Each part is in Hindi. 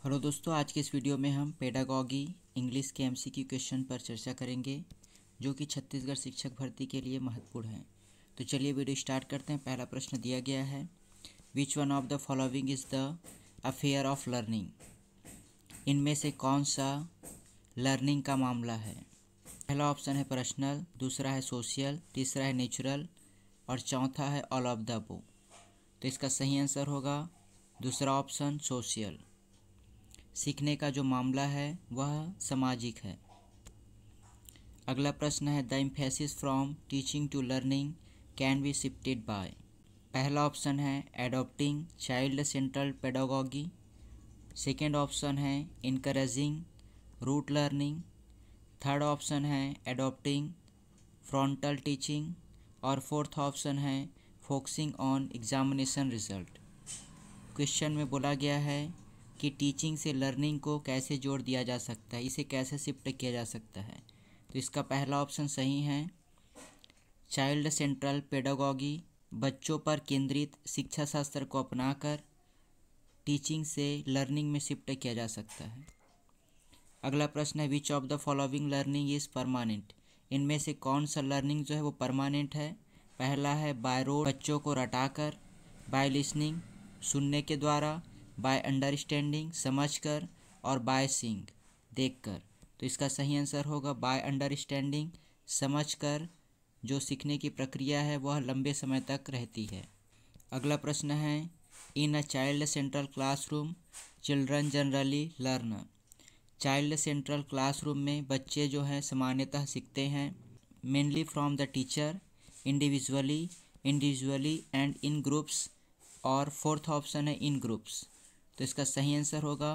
हेलो दोस्तों, आज के इस वीडियो में हम पेडागॉगी इंग्लिश के एमसीक्यू क्वेश्चन पर चर्चा करेंगे जो कि छत्तीसगढ़ शिक्षक भर्ती के लिए महत्वपूर्ण हैं। तो चलिए वीडियो स्टार्ट करते हैं। पहला प्रश्न दिया गया है, which one of the following is the affair of learning. इनमें से कौन सा लर्निंग का मामला है। पहला ऑप्शन है पर्सनल, दूसरा है सोशल, तीसरा है नेचुरल और चौथा है ऑल ऑफ द अबव। तो इसका सही आंसर होगा दूसरा ऑप्शन सोशल। सीखने का जो मामला है वह सामाजिक है। अगला प्रश्न है, the emphasis from teaching to learning can be shifted by. पहला ऑप्शन है adopting child central pedagogy, second option है encouraging rote learning, third option है एडॉप्टिंग फ्रंटल टीचिंग और फोर्थ ऑप्शन है focusing on examination result. Question में बोला गया है कि टीचिंग से लर्निंग को कैसे जोड़ दिया जा सकता है, इसे कैसे शिफ्ट किया जा सकता है। तो इसका पहला ऑप्शन सही है, चाइल्ड सेंट्रल पेडागॉगी बच्चों पर केंद्रित शिक्षा शास्त्र को अपनाकर टीचिंग से लर्निंग में शिफ्ट किया जा सकता है। अगला प्रश्न है, which of the following learning is permanent. इनमें से कौन सा लर्निंग जो है वो परमानेंट है। पहला है बाय रोड बच्चों को रटाकर, बाय लिसनिंग सुनने के द्वारा, बाय अंडरस्टैंडिंग समझकर और बाय सीइंग देखकर। तो इसका सही आंसर होगा बाय अंडरस्टैंडिंग समझकर। जो सीखने की प्रक्रिया है वह लंबे समय तक रहती है। अगला प्रश्न है, in a child central classroom children generally learn. Child central classroom में बच्चे जो हैं सामान्यतः सीखते हैं mainly from the teacher, individually and in groups और फोर्थ ऑप्शन है इन ग्रुप्स। तो इसका सही आंसर होगा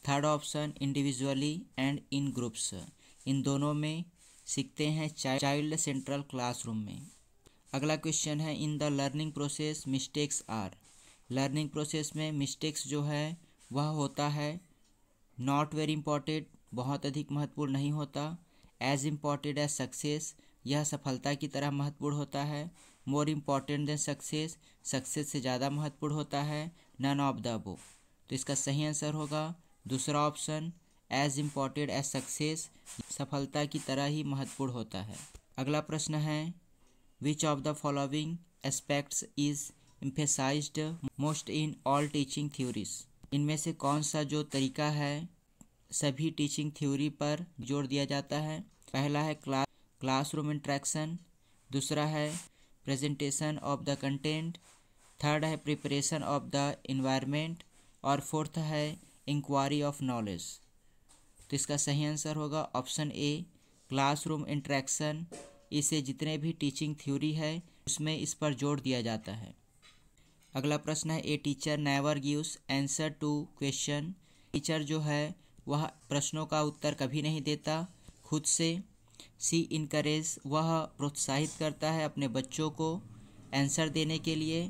third option individually and in groups. इन दोनों में सीखते हैं चाइल्ड सेंट्रल क्लासरूम में। अगला क्वेश्चन है, in the learning process mistakes are. Learning process में मिस्टेक्स जो है वह होता है नॉट वेरी इम्पॉर्टेंट, बहुत अधिक महत्वपूर्ण नहीं होता, एज इम्पॉर्टेंट एज सक्सेस, यह सफलता की तरह महत्वपूर्ण होता है, more important than success, success से ज़्यादा महत्वपूर्ण होता है, नन ऑफ द अबव। तो इसका सही आंसर होगा दूसरा option as important as success, सफलता की तरह ही महत्वपूर्ण होता है। अगला प्रश्न है, which of the following aspects is emphasised most in all teaching theories. इनमें से कौन सा जो तरीका है सभी टीचिंग थ्योरी पर जोर दिया जाता है। पहला है क्लासरूम इंट्रैक्शन, दूसरा है presentation of the content, third है प्रिपरेशन ऑफ द इन्वायरमेंट और फोर्थ है इंक्वायरी ऑफ नॉलेज। तो इसका सही आंसर होगा ऑप्शन ए क्लासरूम इंट्रैक्शन। इसे जितने भी टीचिंग थ्योरी है उसमें इस पर जोर दिया जाता है। अगला प्रश्न है, a teacher never gives answer to question. Teacher जो है वह प्रश्नों का उत्तर कभी नहीं देता खुद से। सी इनकरेज, वह प्रोत्साहित करता है अपने बच्चों को आंसर देने के लिए।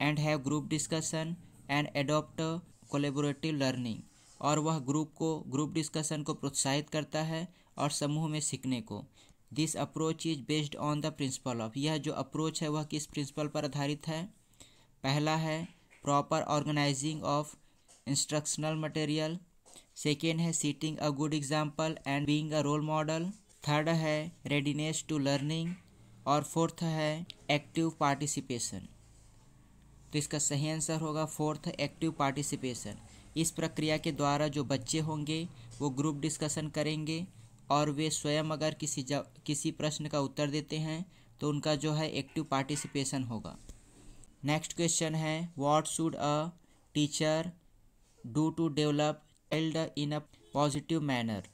And have group discussion and adopt collaborative learning, और वह ग्रुप डिस्कशन को प्रोत्साहित करता है और समूह में सीखने को। This approach is based on the principle of, यह जो अप्रोच है वह किस प्रिंसिपल पर आधारित है। पहला है proper organising of instructional material, second है setting a good example and being a role model, third है रेडीनेस टू लर्निंग और फोर्थ है एक्टिव पार्टिसिपेशन। तो इसका सही आंसर होगा फोर्थ एक्टिव पार्टिसिपेशन। इस प्रक्रिया के द्वारा जो बच्चे होंगे वो ग्रुप डिस्कशन करेंगे और वे स्वयं अगर किसी प्रश्न का उत्तर देते हैं तो उनका जो है एक्टिव पार्टिसिपेशन होगा। नेक्स्ट क्वेश्चन है, what should a teacher do to develop child in a positive manner.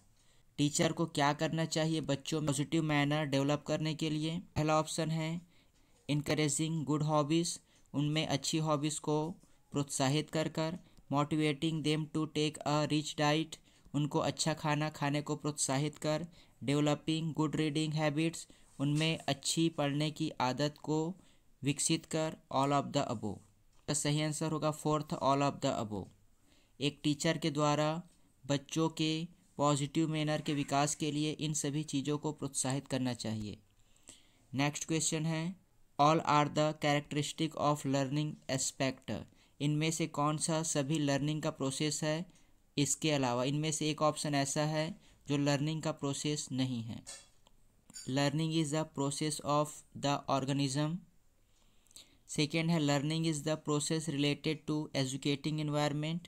Teacher को क्या करना चाहिए बच्चों में पॉजिटिव मैनर डेवलप करने के लिए। पहला ऑप्शन है इनकरेजिंग गुड हॉबीज़, उनमें अच्छी हॉबीज़ को प्रोत्साहित कर motivating them to take a rich diet, उनको अच्छा खाना खाने को प्रोत्साहित कर, डेवलपिंग गुड रीडिंग हैबिट्स, उनमें अच्छी पढ़ने की आदत को विकसित कर, ऑल ऑफ द अबव। का सही आंसर होगा fourth all of the above. एक टीचर के द्वारा बच्चों के पॉजिटिव मैनर के विकास के लिए इन सभी चीज़ों को प्रोत्साहित करना चाहिए। नेक्स्ट क्वेश्चन है, all are the characteristic of learning aspect. इनमें से कौन सा सभी लर्निंग का प्रोसेस है इसके अलावा इनमें से एक ऑप्शन ऐसा है जो लर्निंग का प्रोसेस नहीं है। Learning is the process of the organism. Second है learning is the process related to educating environment.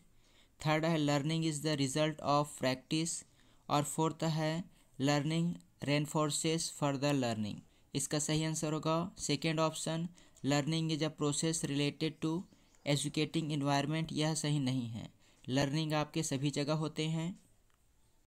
Third है learning is the result of practice. और फोर्थ है लर्निंग रेनफोर्सेस फर्दर लर्निंग। इसका सही आंसर होगा second option, learning is a process related to educating environment. यह सही नहीं है। लर्निंग आपके सभी जगह होते हैं,